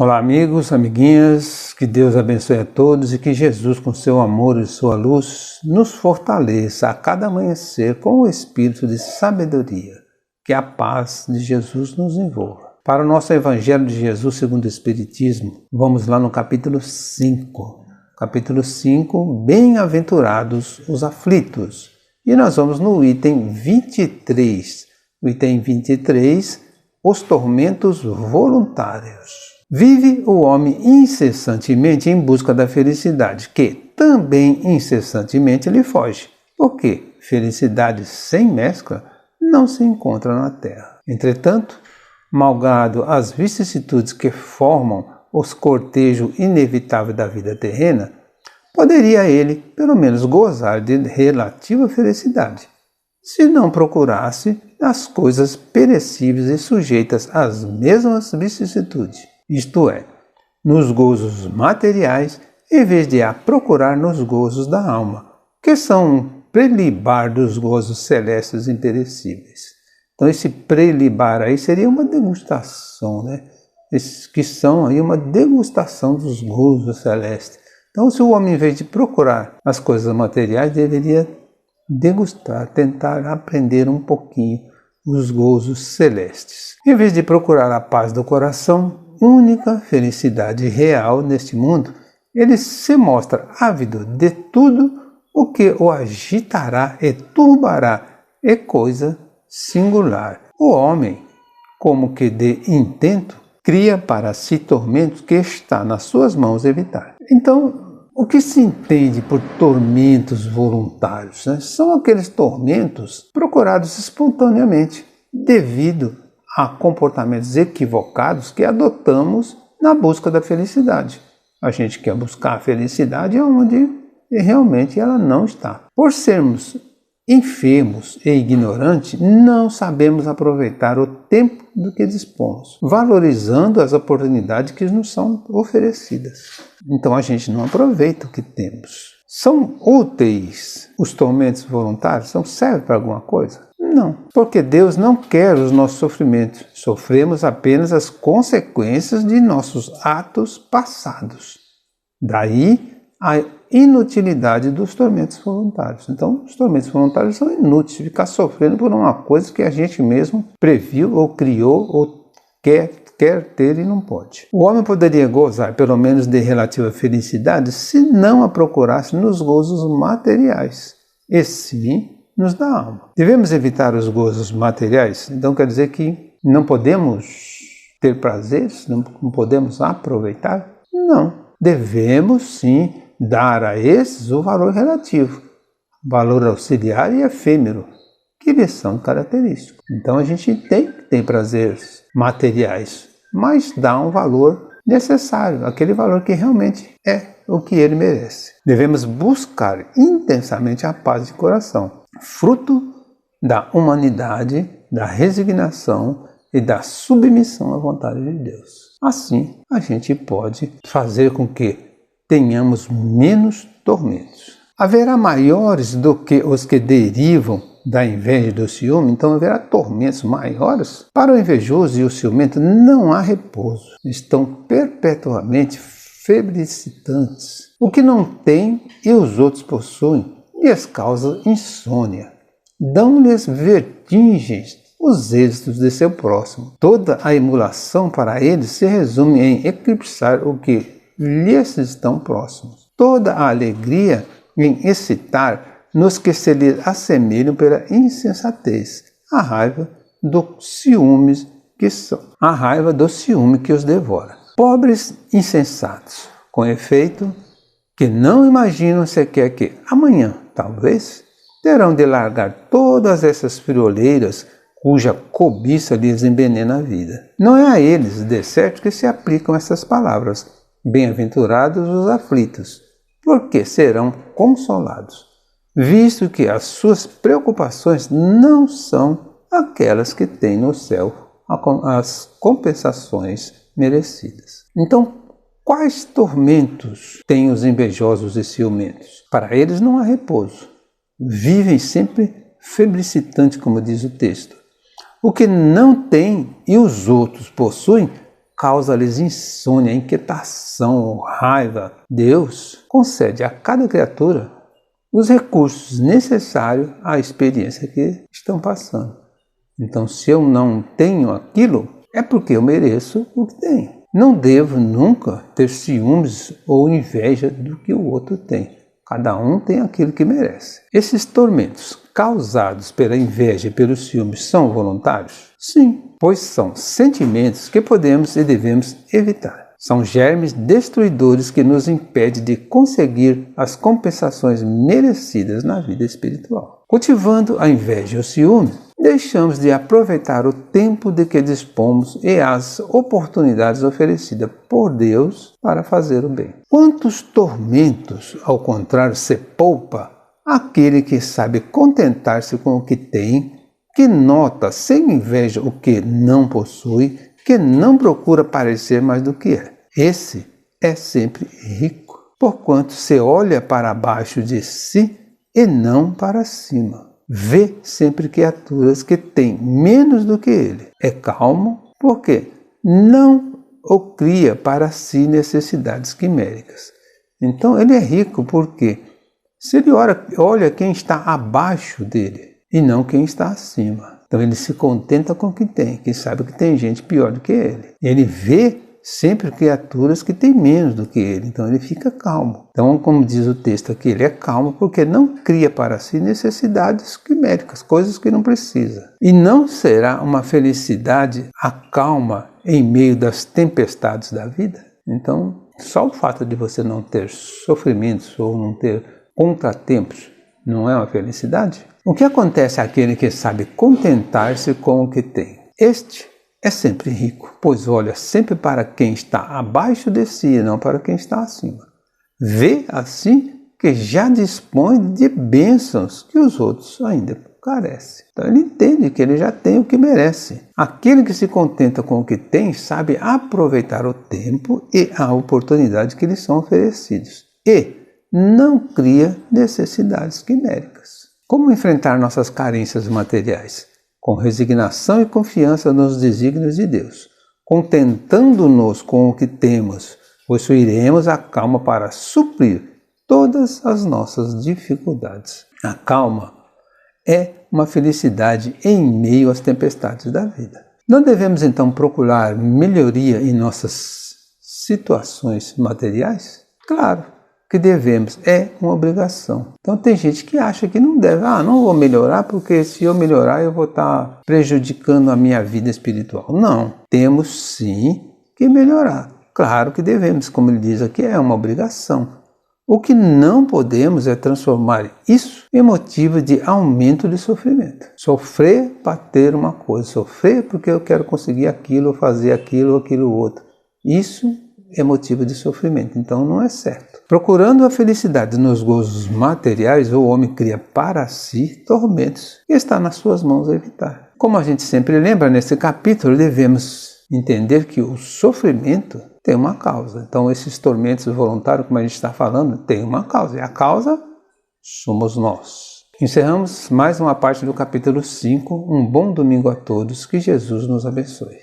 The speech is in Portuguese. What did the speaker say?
Olá amigos, amiguinhas, que Deus abençoe a todos e que Jesus com seu amor e sua luz nos fortaleça a cada amanhecer com o espírito de sabedoria, que a paz de Jesus nos envolva. Para o nosso Evangelho de Jesus segundo o Espiritismo, vamos lá no capítulo 5. Capítulo 5, Bem-aventurados os aflitos. E nós vamos no item 23. O item 23, os tormentos voluntários. Vive o homem incessantemente em busca da felicidade, que também incessantemente lhe foge. Porque felicidade sem mescla não se encontra na terra. Entretanto, malgrado as vicissitudes que formam os cortejos inevitáveis da vida terrena, poderia ele, pelo menos, gozar de relativa felicidade, se não procurasse as coisas perecíveis e sujeitas às mesmas vicissitudes. Isto é, nos gozos materiais, em vez de a procurar nos gozos da alma, que são um prelibar dos gozos celestes imperecíveis. Então esse prelibar aí seria uma degustação, né? Esses que são aí uma degustação dos gozos celestes. Então se o homem, em vez de procurar as coisas materiais, deveria degustar, tentar aprender um pouquinho os gozos celestes. Em vez de procurar a paz do coração, única felicidade real neste mundo, ele se mostra ávido de tudo o que o agitará e turbará, é coisa singular. O homem, como que de intento, cria para si tormentos que está nas suas mãos evitar. Então, o que se entende por tormentos voluntários, né? São aqueles tormentos procurados espontaneamente, devido a comportamentos equivocados que adotamos na busca da felicidade. A gente quer buscar a felicidade onde realmente ela não está. Por sermos enfermos e ignorantes, não sabemos aproveitar o tempo do que dispomos, valorizando as oportunidades que nos são oferecidas. Então a gente não aproveita o que temos. São úteis os tormentos voluntários? Servem para alguma coisa? Não, porque Deus não quer os nossos sofrimentos. Sofremos apenas as consequências de nossos atos passados. Daí a inutilidade dos tormentos voluntários. Então, os tormentos voluntários são inúteis, ficar sofrendo por uma coisa que a gente mesmo previu ou criou ou quer ter e não pode. O homem poderia gozar pelo menos de relativa felicidade se não a procurasse nos gozos materiais, e sim nos da alma. Devemos evitar os gozos materiais? Então quer dizer que não podemos ter prazeres? Não podemos aproveitar? Não. Devemos sim dar a esses o valor relativo, valor auxiliar e efêmero, que lhes são característicos. Então a gente tem prazeres materiais, mas dá um valor necessário, aquele valor que realmente é o que ele merece. Devemos buscar intensamente a paz de coração, fruto da humanidade, da resignação e da submissão à vontade de Deus. Assim, a gente pode fazer com que tenhamos menos tormentos. Haverá maiores do que os que derivam da inveja e do ciúme, então haverá tormentos maiores. Para o invejoso e o ciumento não há repouso, estão perpetuamente febricitantes. O que não tem e os outros possuem lhes causa insônia, dão-lhes vertigens os êxitos de seu próximo. Toda a emulação para eles se resume em eclipsar o que lhes estão próximos. Toda a alegria em excitar nos que se lhe assemelham pela insensatez, a raiva dos ciúmes que são, a raiva do ciúme que os devora. Pobres insensatos, com efeito, que não imaginam sequer que amanhã, talvez, terão de largar todas essas frioleiras cuja cobiça lhes envenena a vida. Não é a eles, de certo, que se aplicam essas palavras: bem-aventurados os aflitos, porque serão consolados, visto que as suas preocupações não são aquelas que têm no céu as compensações merecidas. Então, quais tormentos têm os invejosos e ciumentos? Para eles não há repouso. Vivem sempre febricitantes, como diz o texto. O que não tem e os outros possuem causa-lhes insônia, inquietação, raiva. Deus concede a cada criatura os recursos necessários à experiência que estão passando. Então, se eu não tenho aquilo, é porque eu mereço o que tenho. Não devo nunca ter ciúmes ou inveja do que o outro tem. Cada um tem aquilo que merece. Esses tormentos causados pela inveja e pelos ciúmes são voluntários? Sim, pois são sentimentos que podemos e devemos evitar. São germes destruidores que nos impedem de conseguir as compensações merecidas na vida espiritual. Cultivando a inveja e o ciúme, deixamos de aproveitar o tempo de que dispomos e as oportunidades oferecidas por Deus para fazer o bem. Quantos tormentos, ao contrário, se poupa aquele que sabe contentar-se com o que tem, que nota sem inveja o que não possui, que não procura parecer mais do que é. Esse é sempre rico, porquanto se olha para baixo de si e não para cima. Vê sempre criaturas que têm menos do que ele. É calmo porque não o cria para si necessidades quiméricas. Então ele é rico porque se ele olha quem está abaixo dele e não quem está acima. Então ele se contenta com o que tem, que sabe que tem gente pior do que ele. Ele vê sempre criaturas que têm menos do que ele, então ele fica calmo. Então, como diz o texto aqui, ele é calmo porque não cria para si necessidades quiméricas, coisas que não precisa. E não será uma felicidade a calma em meio das tempestades da vida? Então, só o fato de você não ter sofrimentos ou não ter contratempos não é uma felicidade? O que acontece àquele que sabe contentar-se com o que tem? Este é sempre rico, pois olha sempre para quem está abaixo de si e não para quem está acima. Vê assim que já dispõe de bênçãos que os outros ainda carecem. Então ele entende que ele já tem o que merece. Aquele que se contenta com o que tem sabe aproveitar o tempo e a oportunidade que lhe são oferecidos e não cria necessidades quiméricas. Como enfrentar nossas carências materiais? Com resignação e confiança nos desígnios de Deus. Contentando-nos com o que temos, possuiremos a calma para suprir todas as nossas dificuldades. A calma é uma felicidade em meio às tempestades da vida. Não devemos então procurar melhoria em nossas situações materiais? Claro que devemos, é uma obrigação. Então tem gente que acha que não deve, não vou melhorar porque se eu melhorar eu vou estar prejudicando a minha vida espiritual. Não, temos sim que melhorar. Claro que devemos, como ele diz aqui, é uma obrigação. O que não podemos é transformar isso em motivo de aumento de sofrimento. Sofrer para ter uma coisa, sofrer porque eu quero conseguir aquilo, ou fazer aquilo ou aquilo outro. Isso é motivo de sofrimento, então não é certo. Procurando a felicidade nos gozos materiais, o homem cria para si tormentos e está nas suas mãos evitar. Como a gente sempre lembra, nesse capítulo devemos entender que o sofrimento tem uma causa. Então esses tormentos voluntários, como a gente está falando, tem uma causa. E a causa somos nós. Encerramos mais uma parte do capítulo 5. Um bom domingo a todos. Que Jesus nos abençoe.